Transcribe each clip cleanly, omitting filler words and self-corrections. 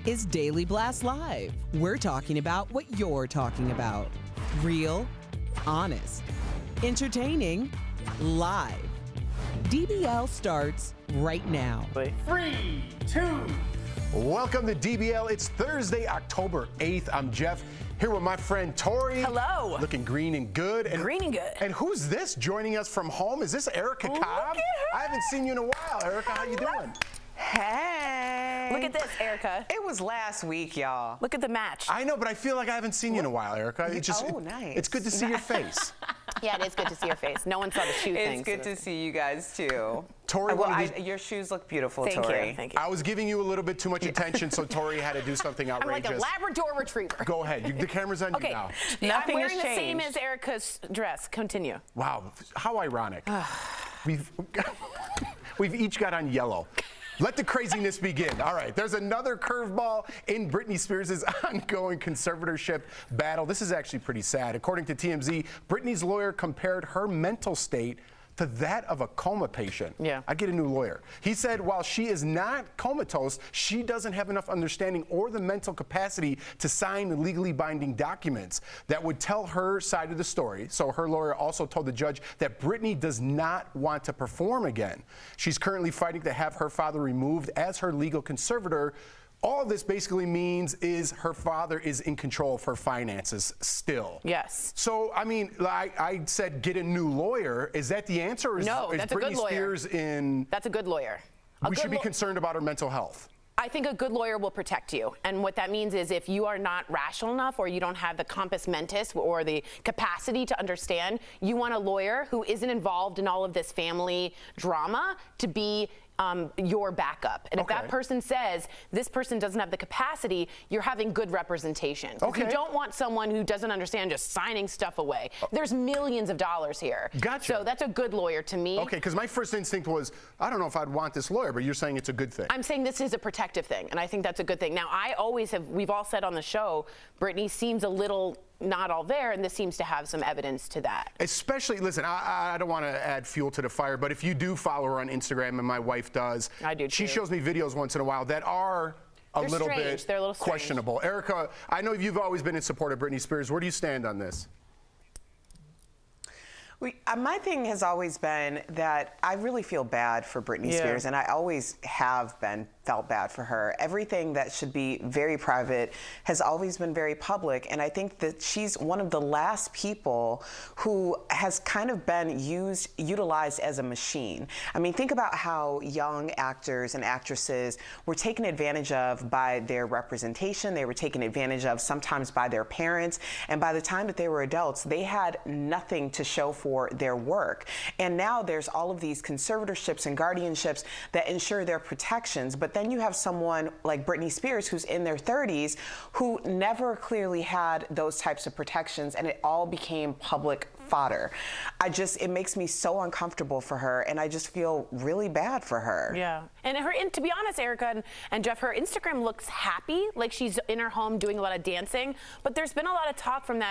is Daily Blast Live. We're talking about what you're talking about. Real, honest, entertaining, live. DBL starts right now. 3, 2. Welcome to DBL. It's Thursday, October 8th. I'm Jeff, here with my friend Tori. Hello. Looking green and good. Green and good. And who's this joining us from home? Is this Erica Cobb? I haven't seen you in a while. Erica, how you doing? Hey. Look at this, Erica. It was last week, y'all. Look at the match. I know, but I feel like I haven't seen you in a while, Erica. It's just, nice. It's good to see your face. Yeah, it is good to see your face. No one saw the shoe thing. It's good to see you guys, too. Tori, your shoes look beautiful, Thank Tori. you. Thank you. I was giving you a little bit too much attention, so Tori had to do something I'm outrageous. like a Labrador retriever. Go ahead. The camera's on you now. I'm Nothing wearing has the same changed. as Erica's dress. Continue. Wow, how ironic. We've each got on yellow. Let the craziness begin. All right, there's another curveball in Britney Spears' ongoing conservatorship battle. This is actually pretty sad. According to TMZ, Britney's lawyer compared her mental state to that of a coma patient. Yeah. I get a new lawyer. He said while she is not comatose, she doesn't have enough understanding or the mental capacity to sign legally binding documents that would tell her side of the story. So her lawyer also told the judge that Britney does not want to perform again. She's currently fighting to have her father removed as her legal conservator. All this basically means is her father is in control of her finances still. Yes. So, I mean, I said get a new lawyer. Is that the answer? Or is, No, is that's a good Britney lawyer. Spears in... That's a good lawyer. We should be concerned about her mental health. I think a good lawyer will protect you. And what that means is if you are not rational enough or you don't have the compos mentis or the capacity to understand, you want a lawyer who isn't involved in all of this family drama to be your backup. And if that person says this person doesn't have the capacity, you're having good representation. Okay. You don't want someone who doesn't understand just signing stuff away. There's millions of dollars here. Gotcha. So that's a good lawyer to me. Okay, because my first instinct was, I don't know if I'd want this lawyer, but you're saying it's a good thing. I'm saying this is a protective thing, and I think that's a good thing. Now, we've all said on the show, Britney seems a little not all there, and this seems to have some evidence to that. Especially, listen, I don't want to add fuel to the fire, but if you do follow her on Instagram, and my wife does, I do she too. shows me videos once in a while that are They're little strange. bit They're a little strange. questionable. Erica, I know you've always been in support of Britney Spears. Where do you stand on this? My thing has always been that I really feel bad for Britney Spears, and I always have felt bad for her. Everything that should be very private has always been very public, and I think that she's one of the last people who has kind of been utilized as a machine. I mean, think about how young actors and actresses were taken advantage of by their representation. They were taken advantage of sometimes by their parents, and by the time that they were adults, they had nothing to show for their work. And now there's all of these conservatorships and guardianships that ensure their protections, but then you have someone like Britney Spears who's in their 30s who never clearly had those types of protections, and it all became public fodder. It makes me so uncomfortable for her, and I just feel really bad for her. Yeah, and to be honest, Erica and Jeff, her Instagram looks happy, like she's in her home doing a lot of dancing, but there's been a lot of talk from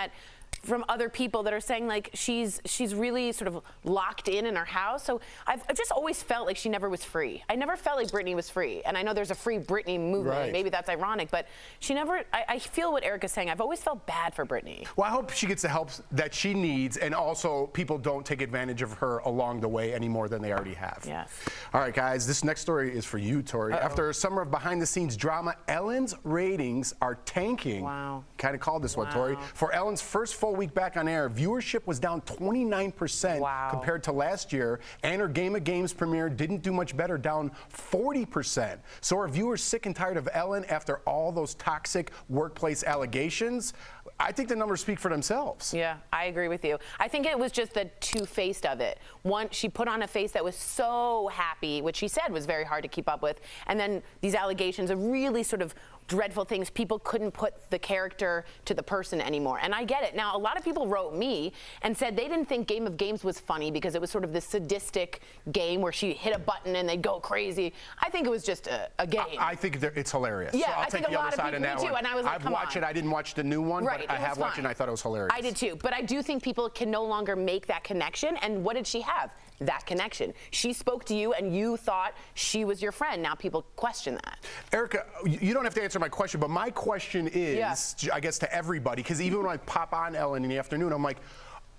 other people that are saying like she's really sort of locked in her house. So I've just always felt like she never was free. I never felt like Britney was free. And I know there's a free Britney movement. Right. Maybe that's ironic, but she never, I feel what Erica's saying. I've always felt bad for Britney. Well, I hope she gets the help that she needs, and also people don't take advantage of her along the way any more than they already have. Yes. All right, guys, this next story is for you, Tori. After a summer of behind-the-scenes drama, Ellen's ratings are tanking. Wow. Kind of called this one, Tori. For Ellen's first full week back on air, viewership was down 29% compared to last year, and her Game of Games premiere didn't do much better, down 40%. So are viewers sick and tired of Ellen after all those toxic workplace allegations? I think the numbers speak for themselves. Yeah, I agree with you. I think it was just the two-faced of it. One, she put on a face that was so happy, which she said was very hard to keep up with, and then these allegations of really sort of dreadful things. People couldn't put the character to the person anymore, and I get it. Now, a lot of people wrote me and said they didn't think Game of Games was funny because it was sort of this sadistic game where she hit a button and they'd go crazy. I think it was just a game. I think it's hilarious. Yeah, so I'll I take think a the lot other of side people on that do too, one. and I was like, I've come watched on. it. I didn't watch the new one, Right, but I have watched it and I thought it was hilarious. I did too, but I do think people can no longer make that connection. And what did she have? that connection. She spoke to you and you thought she was your friend. Now people question that. Erica, you don't have to answer my question, but my question is, I guess, to everybody, because even when I pop on Ellen in the afternoon, I'm like,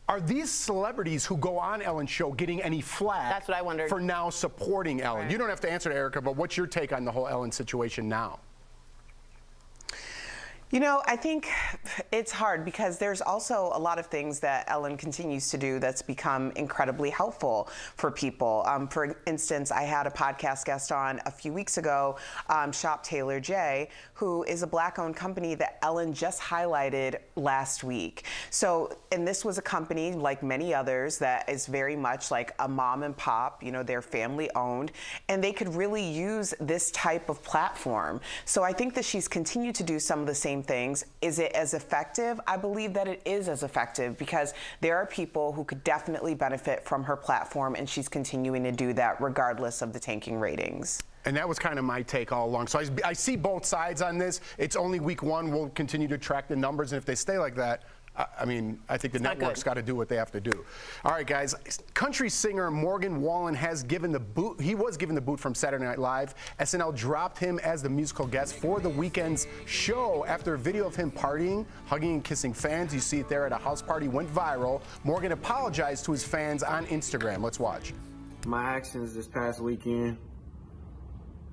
are these celebrities who go on Ellen's show getting any flack? That's what I wondered. For now supporting Ellen? Right. You don't have to answer to Erica, but what's your take on the whole Ellen situation now? You know, I think it's hard because there's also a lot of things that Ellen continues to do that's become incredibly helpful for people. For instance, I had a podcast guest on a few weeks ago, Shop Taylor J, who is a Black-owned company that Ellen just highlighted last week. So, and this was a company, like many others, that is very much like a mom and pop, you know, they're family-owned, and they could really use this type of platform. So I think that she's continued to do some of the same things. Is it as effective? I believe that it is as effective because there are people who could definitely benefit from her platform, and she's continuing to do that regardless of the tanking ratings. And that was kind of my take all along. So I see both sides on this. It's only week one. We'll continue to track the numbers, and if they stay like that, I mean, I think the network's got to do what they have to do. All right, guys. Country singer Morgan Wallen has given the boot. He was given the boot from Saturday Night Live. SNL dropped him as the musical guest for the weekend's show after a video of him partying, hugging and kissing fans. You see it there at a house party. Went viral. Morgan apologized to his fans on Instagram. Let's watch. My actions this past weekend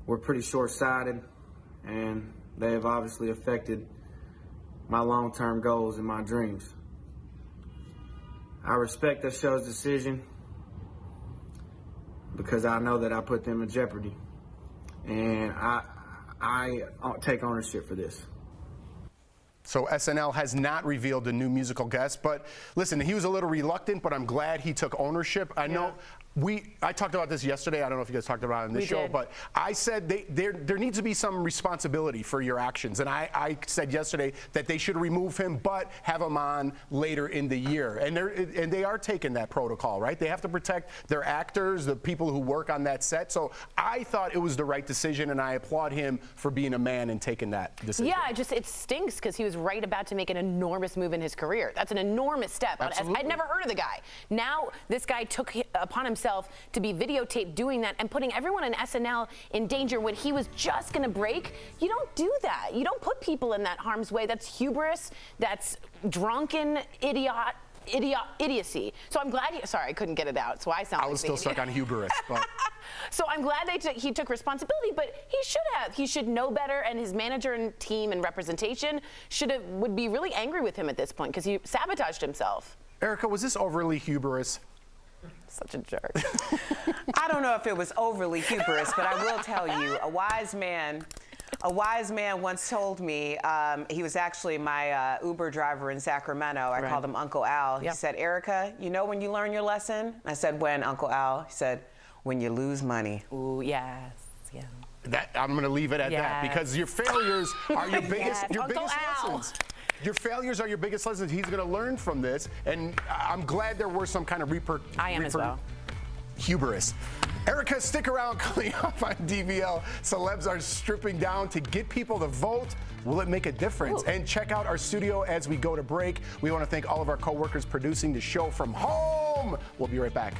were pretty short-sighted, and they have obviously affected my long-term goals and my dreams. I respect the show's decision because I know that I put them in jeopardy, and I take ownership for this. So SNL has not revealed the new musical guest, but listen, he was a little reluctant, but I'm glad he took ownership. I know I talked about this yesterday. I don't know if you guys talked about it on the show, but I said there needs to be some responsibility for your actions. And I said yesterday that they should remove him, but have him on later in the year. And they are taking that protocol, right? They have to protect their actors, the people who work on that set. So I thought it was the right decision, and I applaud him for being a man and taking that decision. Yeah, it stinks because he was right about to make an enormous move in his career. That's an enormous step. Absolutely. I'd never heard of the guy. Now this guy took upon himself to be videotaped doing that and putting everyone in SNL in danger when he was just going to break. You don't do that. You don't put people in that harm's way. That's hubris. That's drunken idiocy. So I'm glad sorry, I couldn't get it out. So I was still stuck on hubris. But. So I'm glad he took responsibility, but he should have. He should know better, and his manager and team and representation would be really angry with him at this point because he sabotaged himself. Erica, was this overly hubris? Such a jerk. I don't know if it was overly hubris, but I will tell you, a wise man once told me, he was actually my Uber driver in Sacramento. I called him Uncle Al. He said, Erica, you know when you learn your lesson? I said, when, Uncle Al? He said, when you lose money. Ooh, yes, yeah. I'm going to leave it at that because your failures are your biggest, lessons. Your failures are your biggest lessons. He's going to learn from this, and I'm glad there were some kind of as well. Hubris. Erica, stick around. Coming up on DBL, celebs are stripping down to get people to vote. Will it make a difference? Ooh. And check out our studio as we go to break. We want to thank all of our coworkers producing the show from home. We'll be right back.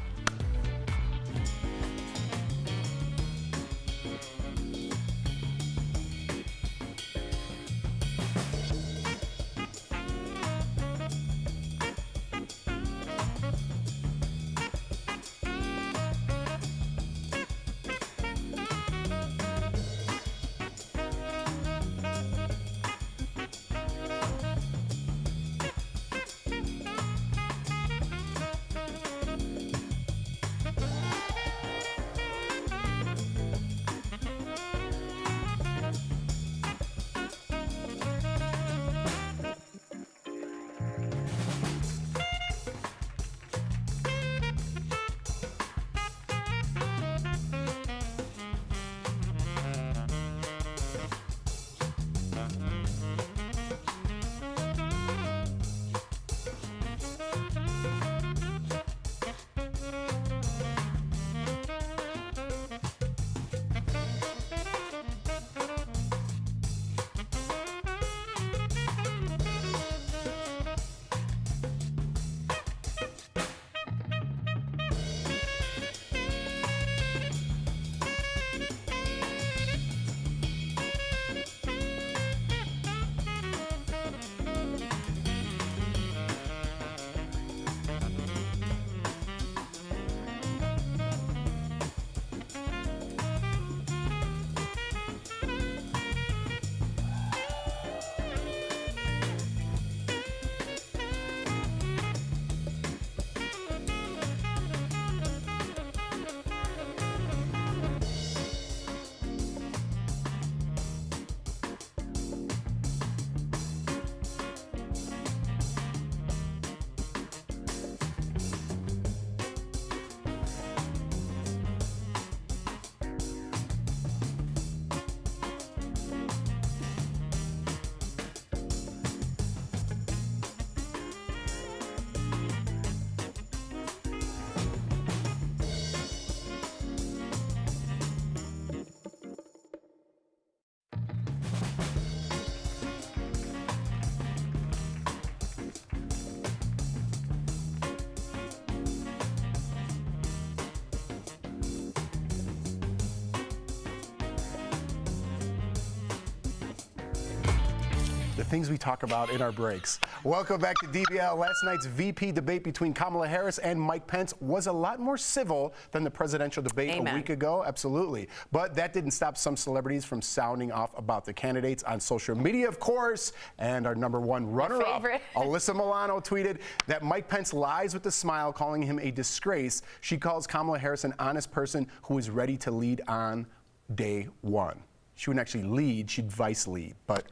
things we talk about in our breaks. Welcome back to DBL. Last night's VP debate between Kamala Harris and Mike Pence was a lot more civil than the presidential debate a week ago. Absolutely. But that didn't stop some celebrities from sounding off about the candidates on social media, of course. And our number one runner-up, Alyssa Milano, tweeted that Mike Pence lies with a smile, calling him a disgrace. She calls Kamala Harris an honest person who is ready to lead on day one. She wouldn't actually lead, she'd vice lead. But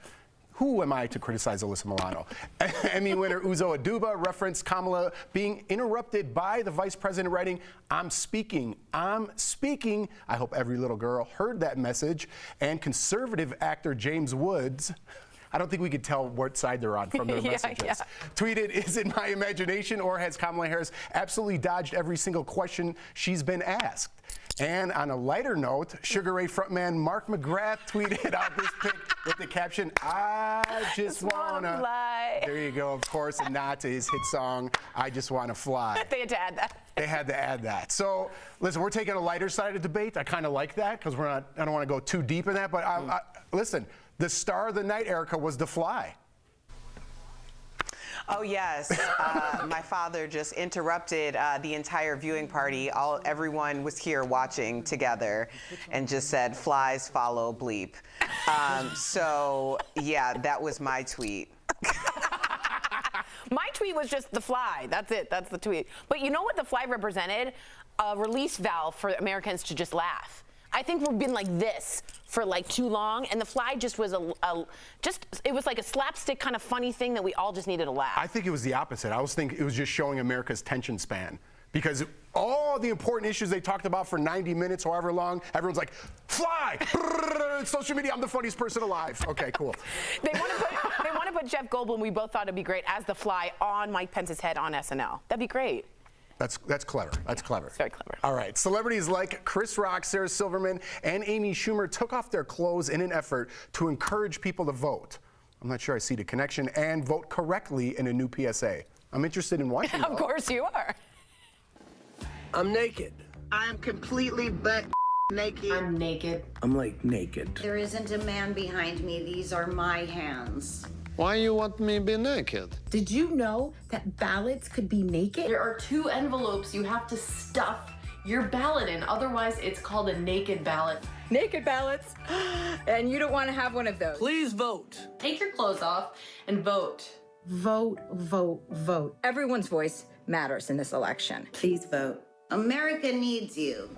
who am I to criticize Alyssa Milano? Emmy winner Uzo Aduba referenced Kamala being interrupted by the vice president writing, I'm speaking, I'm speaking. I hope every little girl heard that message. And conservative actor James Woods, I don't think we could tell what side they're on from their messages. Tweeted, is it my imagination or has Kamala Harris absolutely dodged every single question she's been asked? And on a lighter note, Sugar Ray frontman Mark McGrath tweeted out this pic with the caption, I just wanna fly. There you go, of course, a nod to his hit song, I Just Wanna Fly. They had to add that. They had to add that. So, listen, we're taking a lighter side of the debate. I kind of like that because I don't want to go too deep in that, but listen, the star of the night, Erica, was The Fly. Oh yes, my father just interrupted the entire viewing party. Everyone was here watching together, and just said, "Flies follow bleep." So yeah, that was my tweet. My tweet was just The Fly. That's it. That's the tweet. But you know what The Fly represented? A release valve for Americans to just laugh. I think we've been like this for like too long, and The Fly just was it was like a slapstick kind of funny thing that we all just needed to laugh. I think it was the opposite. I was thinking it was just showing America's attention span. Because all the important issues they talked about for 90 minutes, however long, everyone's like, Fly! Social media, I'm the funniest person alive. Okay, cool. They want to put Jeff Goldblum, we both thought it'd be great, as the Fly on Mike Pence's head on SNL. That'd be great. That's clever. That's clever. It's very clever. All right. Celebrities like Chris Rock, Sarah Silverman, and Amy Schumer took off their clothes in an effort to encourage people to vote. I'm not sure I see the connection, and vote correctly in a new PSA. I'm interested in watching. Of course you are. I'm naked. I'm completely butt naked. I'm naked. I'm like naked. There isn't a man behind me. These are my hands. Why you want me to be naked? Did you know that ballots could be naked? There are 2 envelopes you have to stuff your ballot in. Otherwise, it's called a naked ballot. Naked ballots? And you don't want to have one of those. Please vote. Take your clothes off and vote. Vote, vote, vote. Everyone's voice matters in this election. Please vote. America needs you.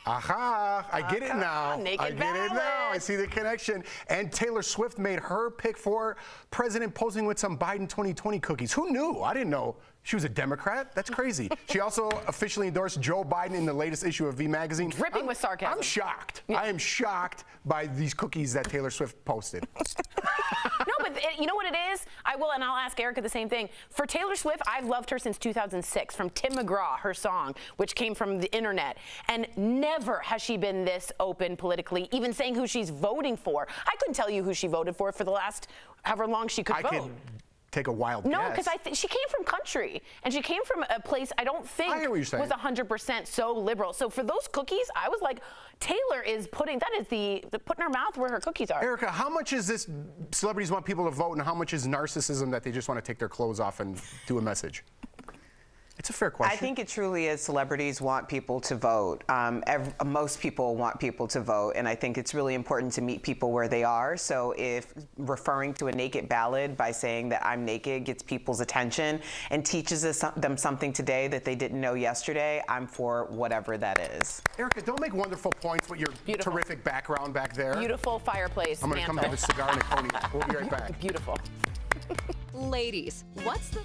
Aha, I get it now. Naked I get it now. I see the connection. And Taylor Swift made her pick for president posing with some Biden 2020 cookies. Who knew? I didn't know she was a Democrat. That's crazy. She also officially endorsed Joe Biden in the latest issue of V Magazine. Dripping with sarcasm. I'm shocked. Yeah. I am shocked by these cookies that Taylor Swift posted. No, but you know what it is? And I'll ask Erica the same thing. For Taylor Swift, I've loved her since 2006, from Tim McGraw, her song, which came from the internet. And never has she been this open politically, even saying who she's voting for. I couldn't tell you who she voted for the last however long she could vote. I could take a wild guess. No, because she came from country, and she came from a place I don't think was 100% so liberal. So for those cookies, I was like, Taylor is putting putting her mouth where her cookies are. Erica, how much is this celebrities want people to vote, and how much is narcissism that they just want to take their clothes off and do a message? It's a fair question. I think it truly is celebrities want people to vote. Most people want people to vote, and I think it's really important to meet people where they are. So if referring to a naked ballot by saying that I'm naked gets people's attention and teaches them something today that they didn't know yesterday, I'm for whatever that is. Erica, don't make wonderful points with your terrific background back there. Beautiful fireplace. I'm going to come have a cigar and a cognac. We'll be right back. Beautiful. Ladies, what's the...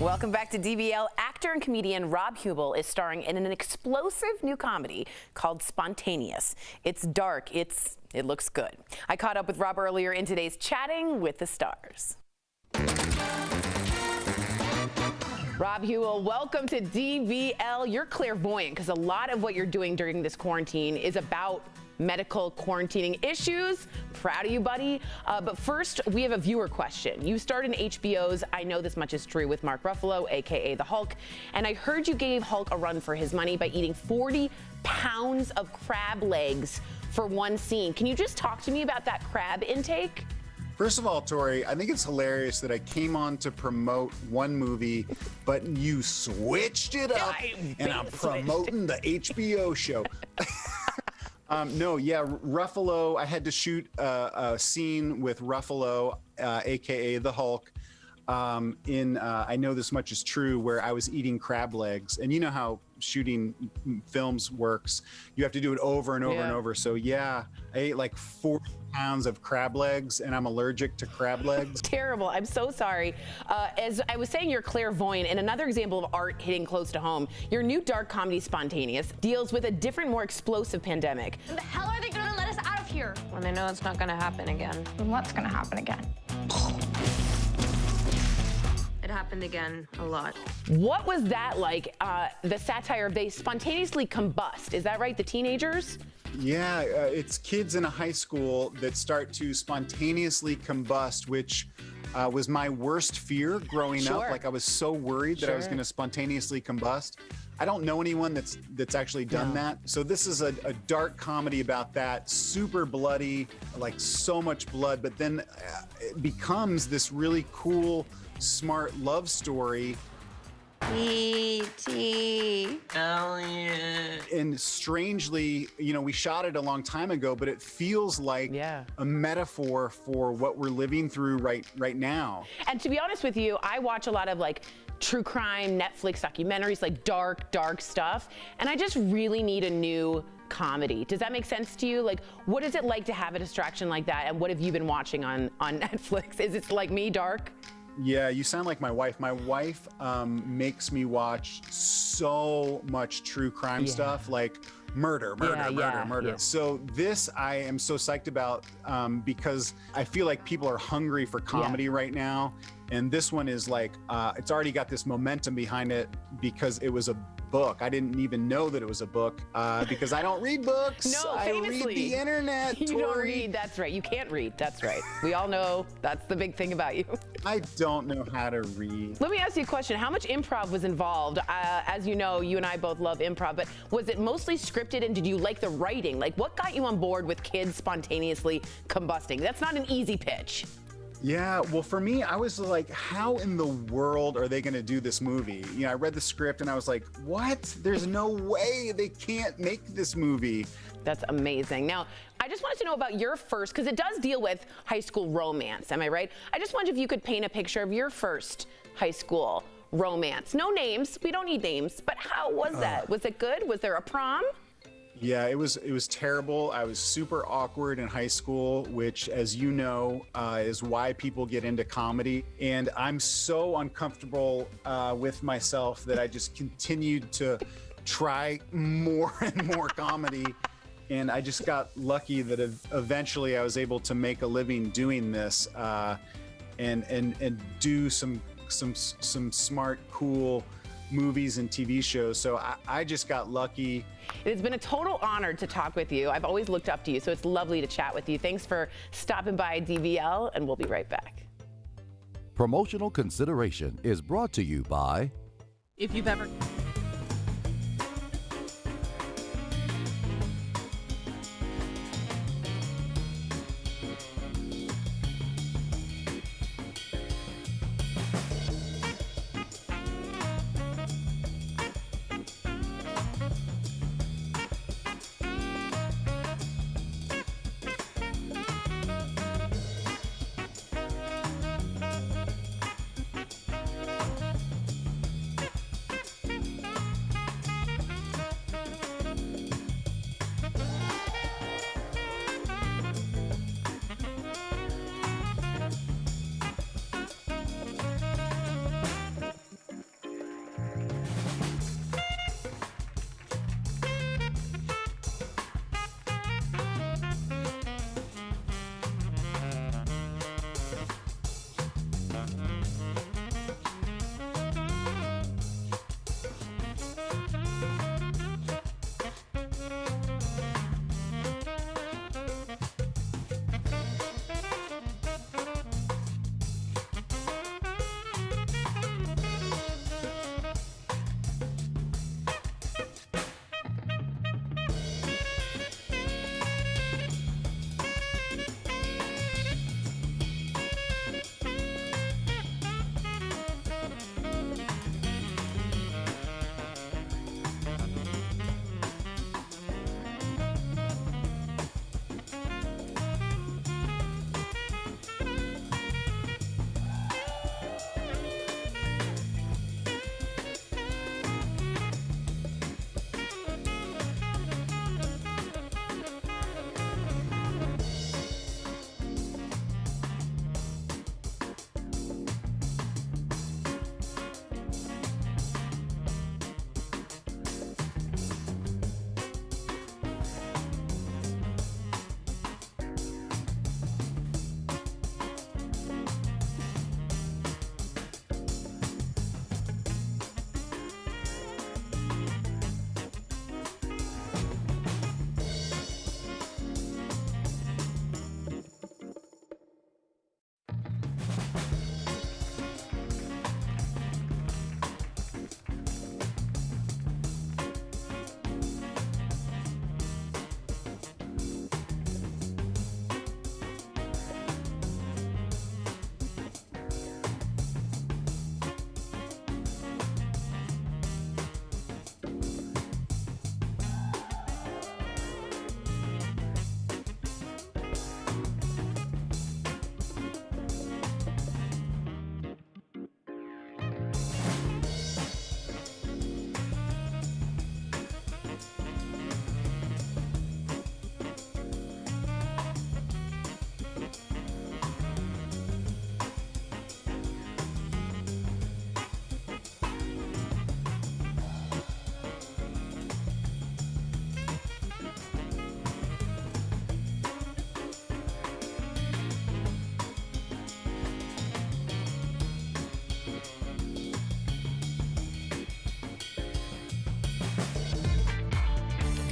Welcome back to DBL. Actor and comedian Rob Hubel is starring in an explosive new comedy called Spontaneous. It's dark. It looks good. I caught up with Rob earlier in today's Chatting with the Stars. Rob Hubel, welcome to DBL. You're clairvoyant because a lot of what you're doing during this quarantine is about medical quarantining issues. Proud of you, buddy. But first, we have a viewer question. You starred in HBO's I Know This Much Is True with Mark Ruffalo, aka the Hulk, and I heard you gave Hulk a run for his money by eating 40 pounds of crab legs for one scene. Can you just talk to me about that crab intake? First of all, Tori, I think it's hilarious that I came on to promote one movie, but you switched it up, and I'm promoting the HBO show. No, yeah, Ruffalo, I had to shoot a scene with Ruffalo, aka the Hulk, in I Know This Much Is True, where I was eating crab legs. And you know how shooting films works. You have to do it over and over and over. So yeah, I ate like 40 pounds of crab legs, and I'm allergic to crab legs. Terrible. I'm so sorry. As I was saying, you're clairvoyant, and another example of art hitting close to home. Your new dark comedy, Spontaneous, deals with a different, more explosive pandemic. When the hell are they going to let us out of here? When they know it's not going to happen again. And what's going to happen again? It happened again a lot. What was that like? The satire of they spontaneously combust. Is that right? The teenagers? Yeah, it's kids in a high school that start to spontaneously combust, which was my worst fear growing up. Like I was so worried that I was going to spontaneously combust. I don't know anyone that's actually done that. So this is a dark comedy about that, super bloody, like so much blood, but then it becomes this really cool, smart love story. E.T. Elliot. And strangely, you know, we shot it a long time ago, but it feels like a metaphor for what we're living through right now. And to be honest with you, I watch a lot of like true crime, Netflix documentaries, like dark stuff. And I just really need a new comedy. Does that make sense to you? Like, what is it like to have a distraction like that? And what have you been watching on Netflix? Is it like me, dark? Yeah, you sound like my wife. My wife makes me watch so much true crime stuff, like murder. So this I am so psyched about because I feel like people are hungry for comedy right now. And this one is like, it's already got this momentum behind it because it was a book. I didn't even know that it was a book because I don't read books. No, famously. I read the internet, You don't read, that's right. You can't read, that's right. We all know that's the big thing about you. I don't know how to read. Let me ask you a question. How much improv was involved? As you know, you and I both love improv, but was it mostly scripted and did you like the writing? Like what got you on board with kids spontaneously combusting? That's not an easy pitch. Yeah, well, for me, I was like, how in the world are they going to do this movie? You know, I read the script and I was like, what? There's no way they can't make this movie. That's amazing. Now, I just wanted to know about your first, because it does deal with high school romance, am I right? I just wondered if you could paint a picture of your first high school romance. No names, we don't need names, but how was that? Was it good? Was there a prom? Yeah, it was terrible. I was super awkward in high school, which, as you know, is why people get into comedy. And I'm so uncomfortable with myself that I just continued to try more and more comedy. And I just got lucky that eventually I was able to make a living doing this and do some smart, cool movies and TV shows. So I just got lucky. It's been a total honor to talk with you. I've always looked up to you, so it's lovely to chat with you. Thanks for stopping by DBL, and we'll be right back. Promotional consideration is brought to you by... If you've ever...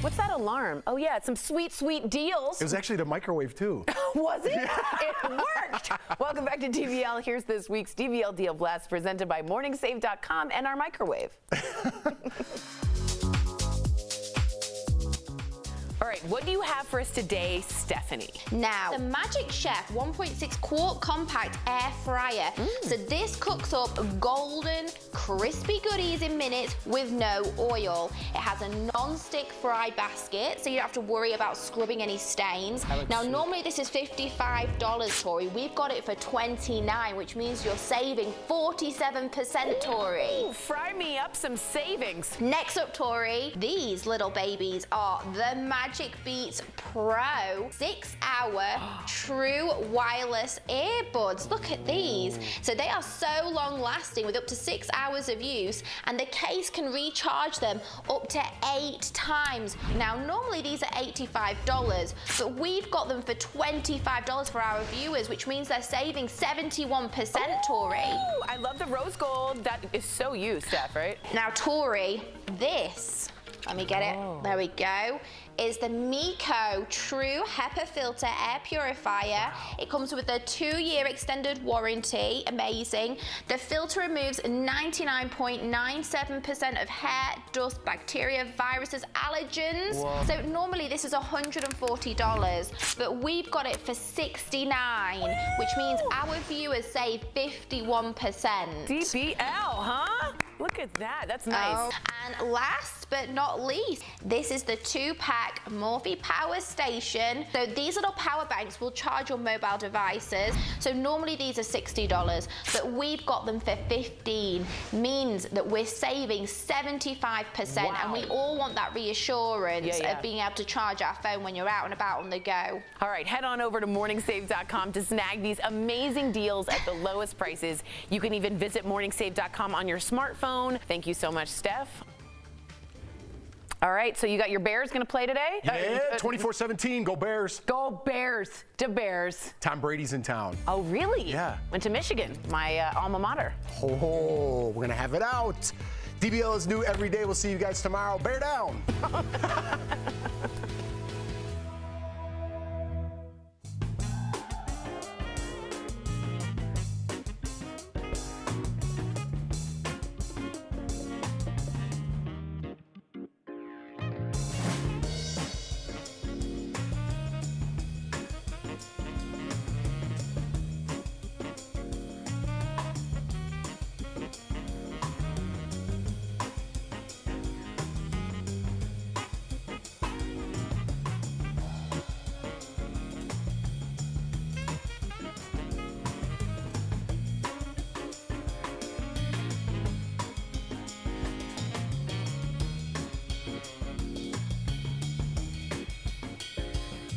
What's that alarm? Oh yeah, it's some sweet, sweet deals. It was actually the microwave too. Was it? It worked. Welcome back to DBL. Here's this week's DBL Deal Blast presented by MorningSave.com and our microwave. All right, what do you have for us today, Stephanie? Now, the Magic Chef 1.6 quart compact air fryer. So this cooks up golden, crispy goodies in minutes with no oil. It has a non-stick fry basket, so you don't have to worry about scrubbing any stains. Now, normally this is $55, Tori. We've got it for $29, which means you're saving 47%, Tori. Ooh, fry me up some savings. Next up, Tori, these little babies are the Magic Beats Pro 6-hour true wireless earbuds. Look at these. So they are so long lasting with up to 6 hours of use, and the case can recharge them up to 8 times. Now normally these are $85, but we've got them for $25 for our viewers, which means they're saving 71%, Tori. I love the rose gold. That is so you, Steph, right? Now Tori, this, let me get it, there we go, is the Miko True HEPA Filter Air Purifier. It comes with a 2-year extended warranty, amazing. The filter removes 99.97% of hair, dust, bacteria, viruses, allergens. Whoa. So normally this is $140, but we've got it for $69, which means our viewers save 51%. DBL, huh? Look at that, that's nice. Oh, and last but not least, this is the 2-pack Morphe Power Station. So these little power banks will charge your mobile devices. So normally these are $60, but we've got them for $15. Means that we're saving 75%, and we all want that reassurance of being able to charge our phone when you're out and about on the go. All right, head on over to morningsave.com to snag these amazing deals at the lowest prices. You can even visit morningsave.com on your smartphone. Thank you so much, Steph. All right, so you got your Bears going to play today? Yeah, 24-17, go Bears. Go Bears, to Bears. Tom Brady's in town. Oh, really? Yeah. Went to Michigan, my alma mater. Oh, we're going to have it out. DBL is new every day. We'll see you guys tomorrow. Bear down.